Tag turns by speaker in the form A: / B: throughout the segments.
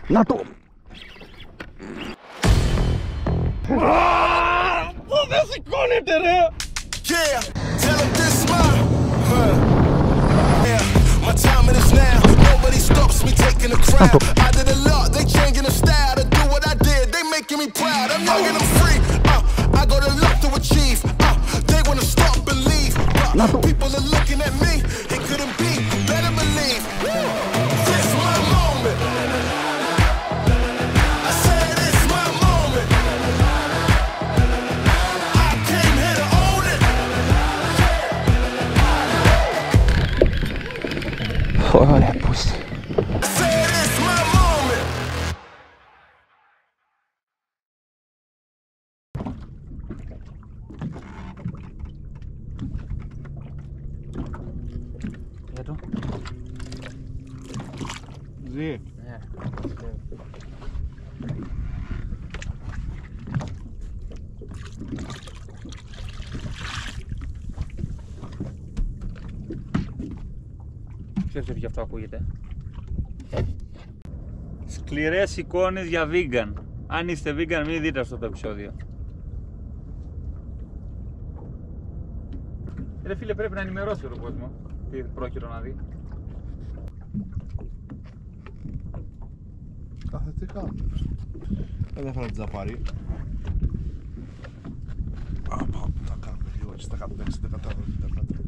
A: Να το! Πού δεν σηκώνεται ρε!
B: Yeah, tell them this is mine. Yeah, my time it is now. Nobody stops me taking the crown. I did a lot, they changing the style to do what I did. They making me proud. I'm young and I'm free. I got a lot to achieve. They wanna stop and leave. People are looking at me. It couldn't be. You better believe. This is my moment. I said it's my moment. I came here to own it.
A: Ωραία πούστη.
B: I said it's my moment.
A: Για το.
C: Ζει.
A: Ναι. Ξέρεις ότι αυτό ακούγεται. Σκληρές εικόνες για vegan. Αν είστε vegan μην δείτε αυτό το επεισόδιο. Ρε φίλε, πρέπει να ενημερώσει τον κόσμο τι πρόκειται να δει.
C: Καθετικά. Δεν έφερα την τζαπάρι. Τα κάνουμε λίγο έτσι, τα 160, τα 170, τα 100.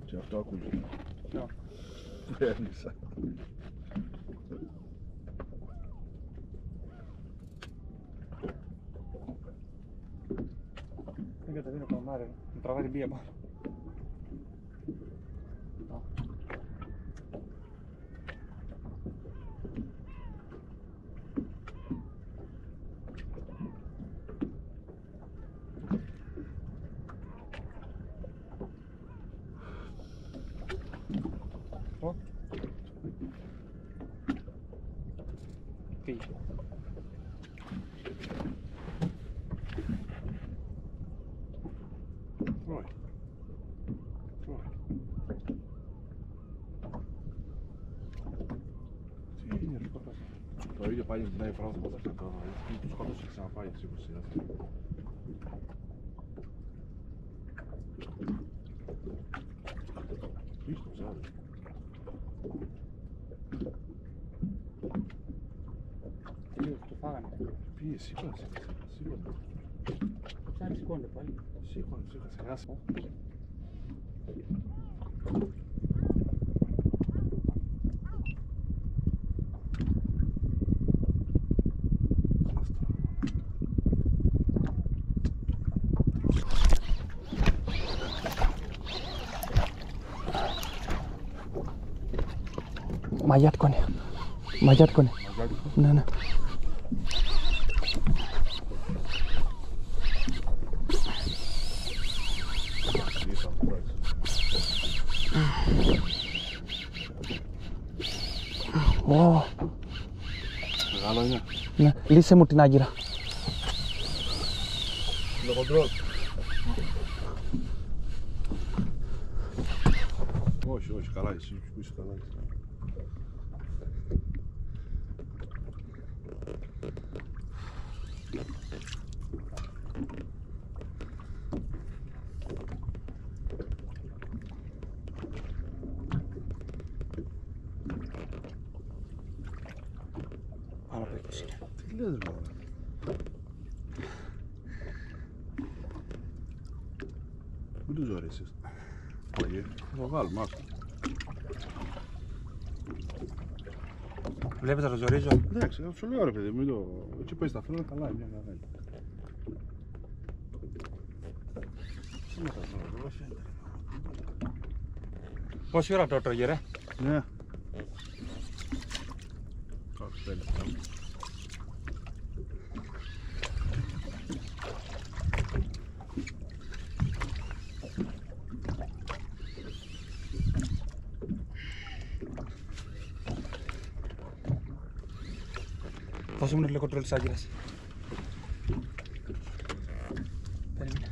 C: Και αυτό ακούγεται. Έλυσα.
A: Δεν καταδίνω καμάρι, μου τραβάει την πία πάνω. Πήγε.
C: Τρώει. Τι είναι αυτό? Το ίδιο πάλι με την άλλη φορά που θα κάνω. Τους σκότωσε ξαναπάει σίγουρα. Πίστο ψάρι.
A: Το φάγανε.
C: Πήγε σίγουρα.
A: Ψάρι σηκώνεται πάλι.
C: Σίγουρα, ξεχάσει.
A: Μαγιάτικο είναι. Μαγιάτικο είναι. Ναι, ναι.
C: Μεγάλο είναι.
A: Ναι, λύσε μου την άγκυρα.
C: Λογοντρός. Όχι, όχι, καλά εσύ, είσαι καλά εσύ.
A: Πάνω από 20.
C: Τι λες ρε μάνα? Μην τους ζωρίσεις. Όχι, θα το βάλουμε, άκου.
A: Βλέπεις να το ζορίζω.
C: Εντάξει, σου λέω ρε παιδί, μην το... Έτσι πες τα φύλλα, καλά, μια χαρά είναι.
A: Πόση ώρα το τρώγε ρε?
C: Ναι.
D: Δώσε μου ένα κοντρόλ της Άγκυρας. Περίμενε.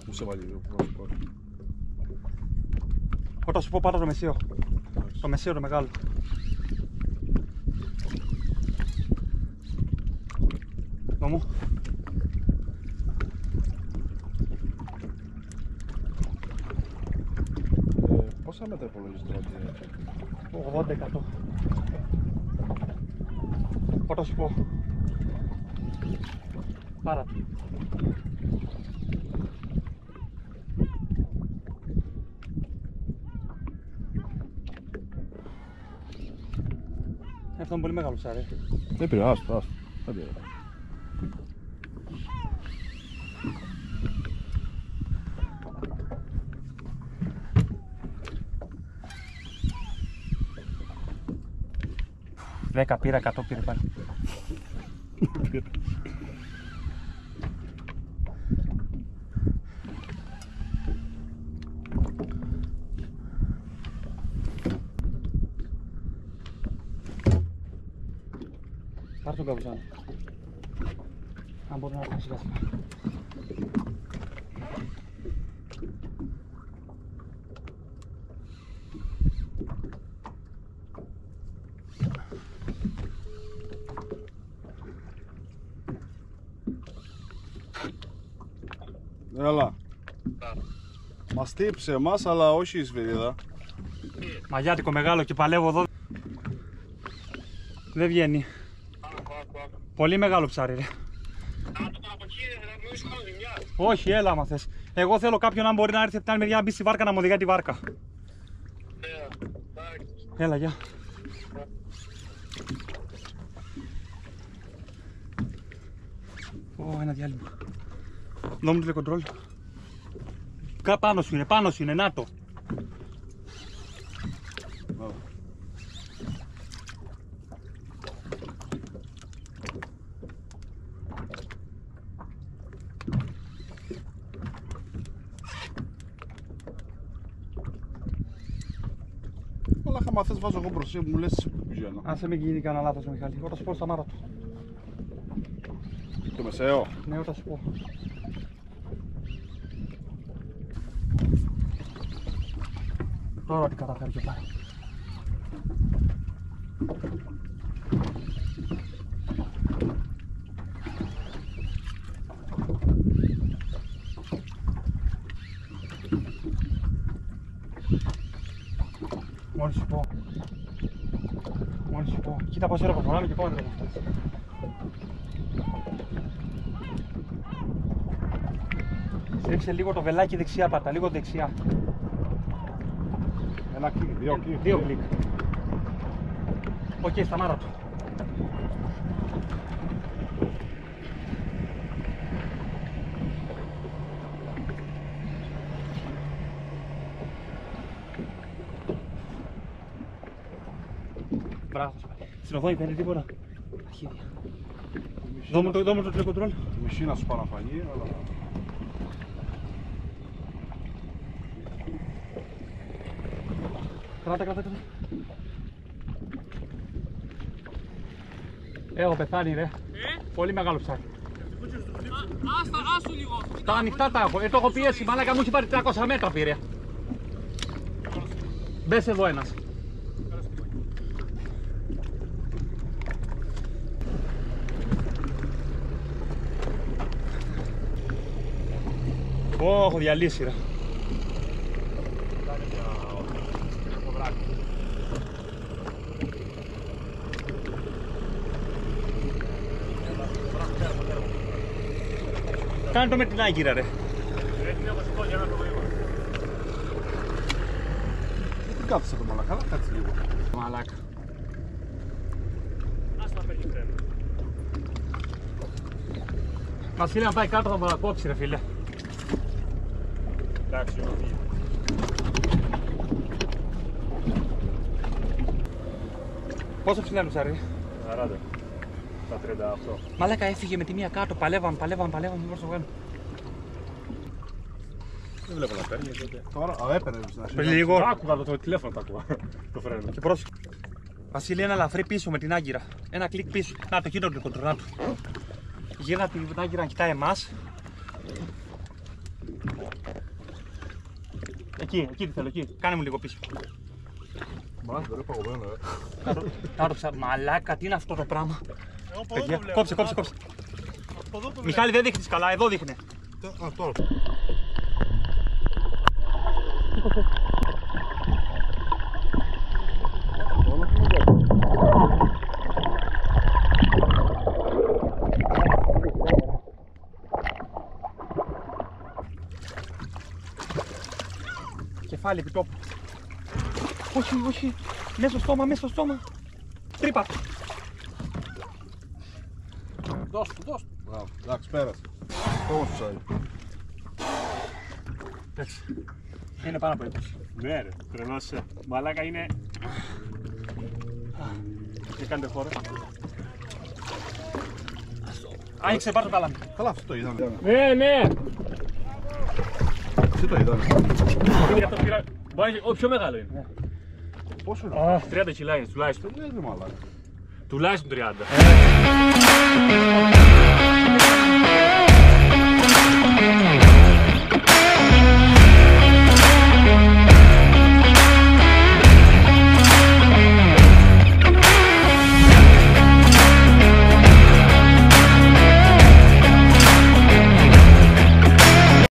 C: Πού σε βάλει λίγο, πού να σου πω.
D: Όταν σου πω πάρω το μεσαίο. Το μεσαίο το μεγάλο. Δω
C: Πόσα μέτρα υπολογίζεις τώρα?
D: 80%. Όταν σου πω. Πάρα του. Αυτό είναι πολύ μεγάλο ψάρι.
C: Δεν πήρε, άστο. Δεν πήρε.
D: Δέκα πήρα, 100 πήρε πάλι. Πάρ' τον καβουζάνο. Αν μπορεί να έρθει σιγά σιγά.
C: Έλα. Μας τύψε εμάς, αλλά όχι η σφυρίδα.
D: Μαγιάτικο μεγάλο και παλεύω εδώ. Δεν βγαίνει. Πολύ μεγάλο ψάρι ρε. Όχι, έλα άμα θες. Εγώ θέλω κάποιον αν μπορεί να έρθει από την άλλη μεριά να μπει στη βάρκα να μου οδηγάει τη βάρκα. Έλα, γεια. Ένα διάλειμμα. Δώ μου τηλεκοντρόλ. Πάνω σου είναι, να το.
C: Όλα άμα θες βάζω εγώ μπροστά μου, λες εσύ που πηγαίνω.
D: Αν σε μην γίνει κανένα λάθος Μιχάλη, όταν σου πω στα μάρα του.
C: Το μεσαίο.
D: Ναι, όταν σου πω. Τώρα τι καταφέρει και πάει. Μόλις σου πω. Κοίτα πόση ώρα προχωράμε και πότε δεν θα φτάσει. Στρίψε λίγο το βελάκι δεξιά πάτα, λίγο δεξιά.
C: Ένα κλικ,
D: Δύο κλικ. Οκ, στα μάρα του. Μπράβο. Στην οδόνη παίρνει τίποτα. Αρχίδια. Δώ μου το τηλεκοντρόλ.
C: Το μισή να σου πάω να φαγεί, αλλά...
D: Κράτα. Έχω πεθάνει ρε. Πολύ μεγάλο ψάρι.
E: Άσου λίγο.
D: Τα ανοιχτά τα έχω. Το έχω πιέσει. Μαλάκα μου έχει πάρει 300 μέτρα πήρε. Μπες εδώ ένας. Έχω διαλύσει ρε. Κάνε το με την Άγκυρα ρε.
C: Τι κάθεσαι το μαλακά, κάτσε λίγο.
D: Μαλάκα.
E: Ας τα παίρνει τρένο.
D: Βασίλη, αν πάει κάτω θα παρακόψει ρε φίλε.
E: Εντάξει, όχι.
D: Πόσο ψηλά είναι το ψάρι?
E: 40. Τα 38.
D: Μαλάκα έφυγε με τη μία κάτω, παλεύαμε, δεν μπορούσα να το βγάλω.
E: Δεν βλέπω να παίρνει τότε.
C: Τώρα, έπαιρνε.
D: Πριν λίγο.
E: Άκουγα το τηλέφωνο, το άκουγα. Το φρένο.
D: Και πρόσεχε. Βασίλη, ένα ελαφρύ πίσω με την άγκυρα. Ένα κλικ πίσω. Να το κοίτο του κοντρολά του. Γύρνα την άγκυρα να κοιτάει εμάς. Εκεί τι θέλω, εκεί. Κάνε μου λίγο πίσω.
C: Μάς, δεν είναι παγωμένο,
D: Να το ψάρι. Μαλάκα, τι είναι αυτό το πράγμα. Παιδιά, κόψε. Μιχάλη, δεν δείχνεις καλά, εδώ δείχνε.
C: Α, τώρα.
D: Κεφάλι επί τόπου. Όχι. Μέσα στο στόμα. Τρύπα.
C: Δώσ' του. Μπράβο, εντάξει, πέρασε. Όμως ψάρι.
D: Εντάξει. Είναι πάνω από 20.
E: Ναι, ρε, τρελός. Μαλάκα είναι. Και κάντε χώρο.
D: Άνοιξε, πάρ' το τάλαμι.
C: Καλά, αυτό το είδαμε.
E: Ναι.
C: Τι το είδαμε.
E: Είναι αυτό που πήρα. Μπορεί να πιο μεγάλο είναι.
C: Πόσο είναι.
E: 30 κιλά είναι τουλάχιστον.
C: Δεν είναι μαλάκα.
E: Τουλάχιστον 30.